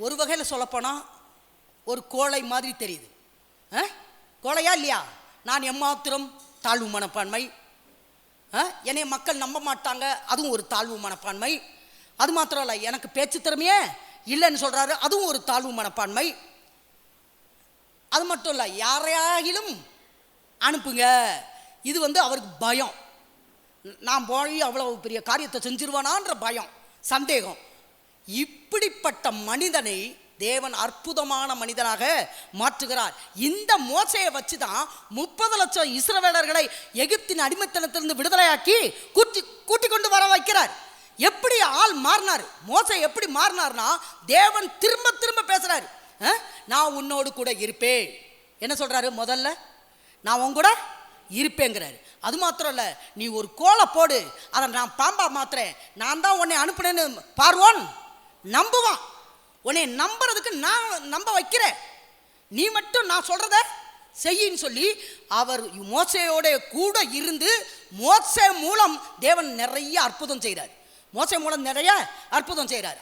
ஒரு வகையில் சொல்லப்போனால் ஒரு கோழை மாதிரி தெரியுது. கோழையா இல்லையா? நான் எம்மாத்திரம் தாழ்வு மனப்பான்மை, என்னை மக்கள் நம்ப மாட்டாங்க, அதுவும் ஒரு தாழ்வு மனப்பான்மை. அது மாத்திரம் இல்லை, எனக்கு பேச்சு திறமையே இல்லைன்னு சொல்கிறாரு, அதுவும் ஒரு தாழ்வு மனப்பான்மை. அது மட்டும் இல்லை, யாரையாகிலும் அனுப்புங்க, இது அவருக்கு பயம். நான் போய் அவ்வளோ பெரிய காரியத்தை செஞ்சிருவானான்ற பயம், சந்தேகம். இப்படிப்பட்ட மனிதனை தேவன் அற்புதமான மனிதனாக மாற்றுகிறார். இந்த மோசையை வச்சு தான் 30 லட்சம் இஸ்ரவேலர்களை எகிப்தின் அடிமைத்தனத்திலிருந்து விடுதலையாக்கி கூட்டி கொண்டு வர வைக்கிறார். எப்படி ஆள் மாறினார்? மோசை எப்படி மாறினார்னா, தேவன் திரும்ப திரும்ப பேசுறாரு, நான் உன்னோடு கூட இருப்பேன். என்ன சொல்றாரு? முதல்ல நான் உன் கூட இருப்பேங்கிறாரு. அது மாத்திரம் இல்லை, நீ ஒரு கோலை போடு, அதை நான் பாம்பா மாத்துறேன், நான் தான் உன்னை அனுப்புனேன்னு பார்வோன் நம்புவான். உன்னை நம்புறதுக்கு நான் நம்ப வைக்கிறேன், நீ மட்டும் நான் சொல்றத செய்யின்னு சொல்லி அவர் மோசையோட கூட இருந்து மோசே மூலம் தேவன் நிறைய அற்புதம் செய்கிறார். மோசே மூலம் நிறைய அற்புதம் செய்கிறார்.